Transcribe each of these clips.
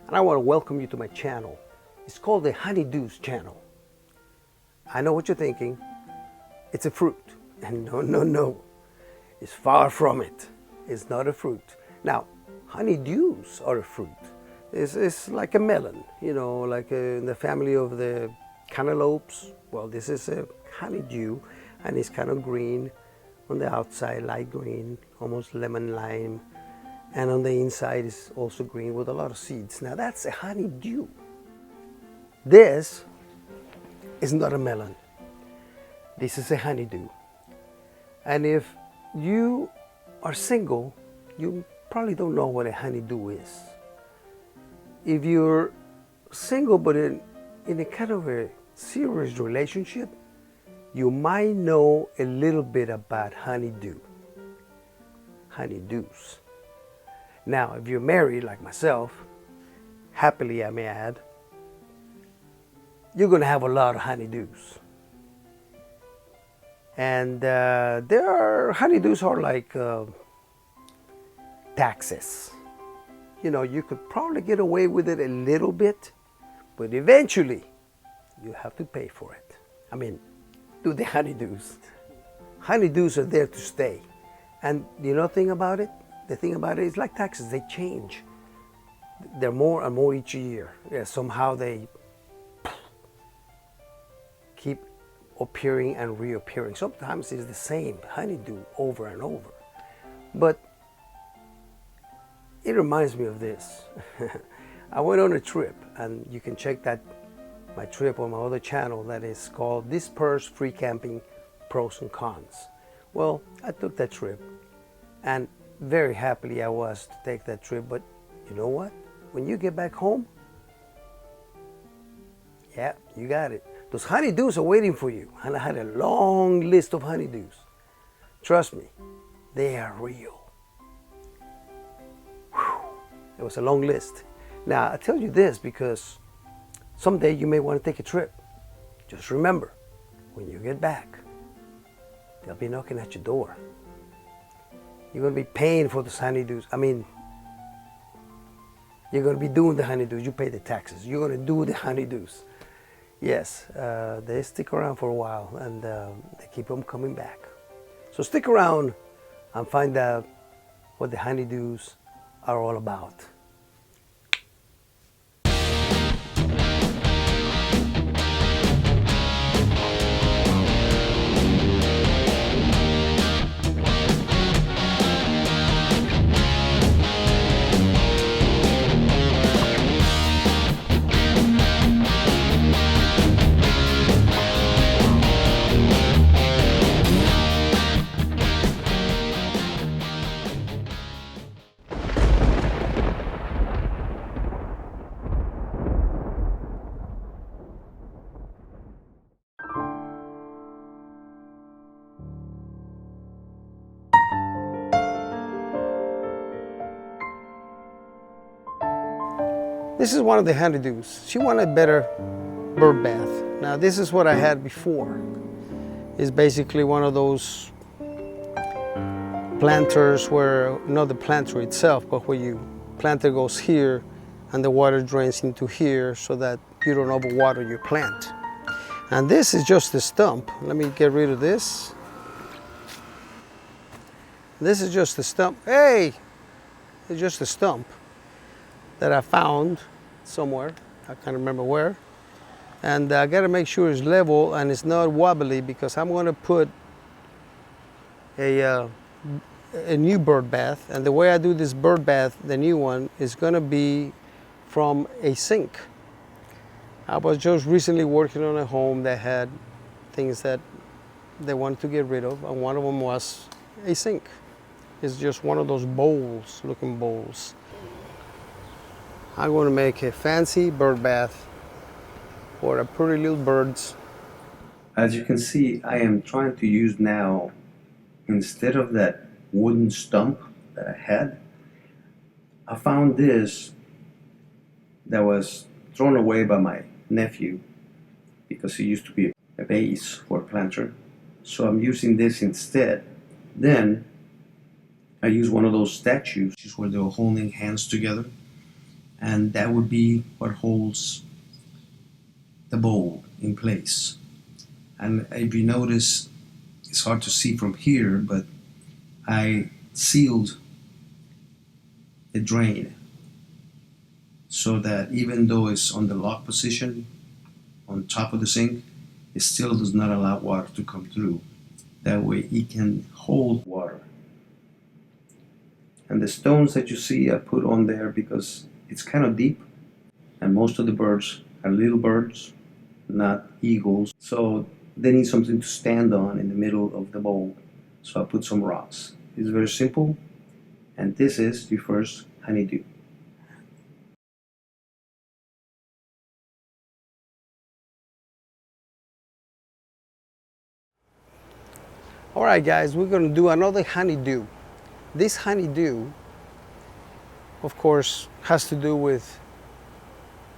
and I want to welcome you to my channel. It's called the Honeydews channel. I know what you're thinking. It's a fruit. And no. It's far from it. It's not a fruit. Now, honeydews are a fruit. It's like a melon, you know, like in the family of the cantaloupes. Well, this is a honeydew, and it's kind of green on the outside, light green, almost lemon lime. And on the inside is also green with a lot of seeds. Now that's a honeydew. This is not a melon. This is a honeydew. And if you are single, you probably don't know what a honeydew is. If you're single but in a kind of a serious relationship, you might know a little bit about honeydews. Now, if you're married like myself, happily I may add, you're going to have a lot of honeydews. And honeydews are like taxes. You know, you could probably get away with it a little bit, but eventually you have to pay for it. I mean, do the honeydews. Honeydews are there to stay. And you know the thing about it? The thing about it is like taxes, they change. They're more and more each year. Yeah, somehow they keep appearing and reappearing. Sometimes it's the same honeydew over and over. But it reminds me of this. I went on a trip, and you can check my trip on my other channel that is called Dispersed Free Camping Pros and Cons. Well, I took that trip, and very happily I was to take that trip, but you know what? When you get back home, yeah, you got it. Those honeydews are waiting for you. And I had a long list of honeydews. Trust me, they are real. Whew. It was a long list. Now, I tell you this because someday you may want to take a trip. Just remember, when you get back, they'll be knocking at your door. You're going to be paying for those honeydews. I mean, you're going to be doing the honeydews. You pay the taxes. You're going to do the honeydews. Yes, they stick around for a while, and they keep them coming back. So stick around and find out what the honeydews are all about. This is one of the honeydews. She wanted a better bird bath. Now this is what I had before. It's basically one of those planters where, not the planter itself, but where you planter goes here and the water drains into here so that you don't overwater your plant. And this is just the stump. Let me get rid of this. This is just the stump. Hey! It's just a stump that I found somewhere. I can't remember where. And I gotta make sure it's level and it's not wobbly because I'm gonna put a new bird bath. And the way I do this bird bath, the new one, is gonna be from a sink. I was just recently working on a home that had things that they wanted to get rid of, and one of them was a sink. It's just one of those bowls, looking bowls. I'm going to make a fancy bird bath for a pretty little birds. As you can see, I am trying to use now, instead of that wooden stump that I had, I found this that was thrown away by my nephew because it used to be a base for a planter. So I'm using this instead. Then I use one of those statues where they were holding hands together. and that would be what holds the bowl in place. And if you notice, it's hard to see from here, but I sealed the drain so that even though it's on the lock position on top of the sink, it still does not allow water to come through. That way it can hold water. And the stones that you see I put on there because it's kind of deep, and most of the birds are little birds, not eagles. So they need something to stand on in the middle of the bowl. So I put some rocks. It's very simple, and this is the first honeydew. All right, guys, we're going to do another honeydew. This honeydew, of course, has to do with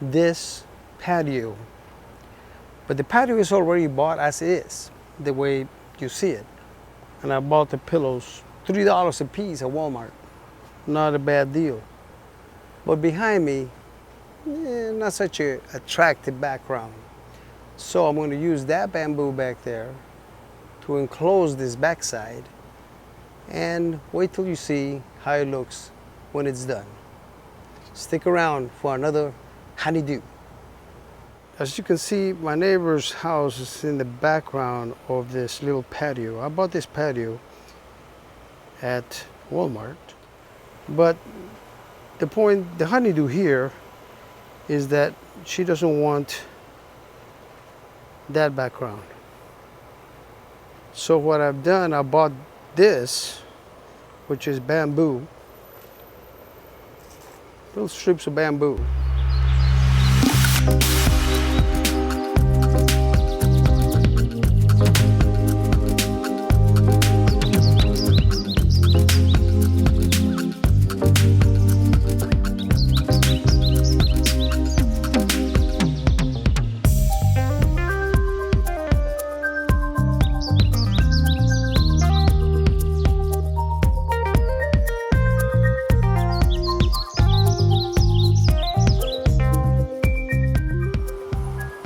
this patio. But the patio is already bought as is, the way you see it. And I bought the pillows, $3 a piece at Walmart. Not a bad deal. But behind me, not such an attractive background. So I'm going to use that bamboo back there to enclose this backside, and wait till you see how it looks when it's done. Stick around for another honeydew. As you can see, my neighbor's house is in the background of this little patio. I bought this patio at Walmart, but the honeydew here is that she doesn't want that background. So what I've done, I bought this, which is bamboo, little strips of bamboo.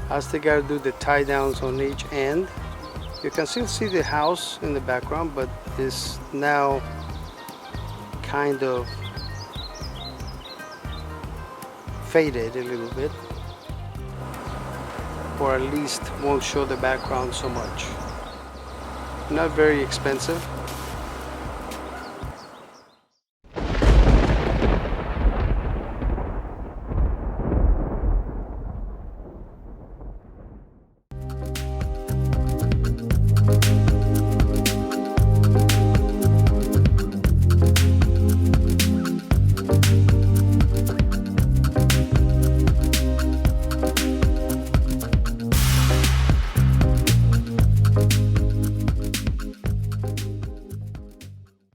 I still got to do the tie downs on each end. You can still see the house in the background, but it's now kind of faded a little bit, or at least won't show the background so much. Not very expensive.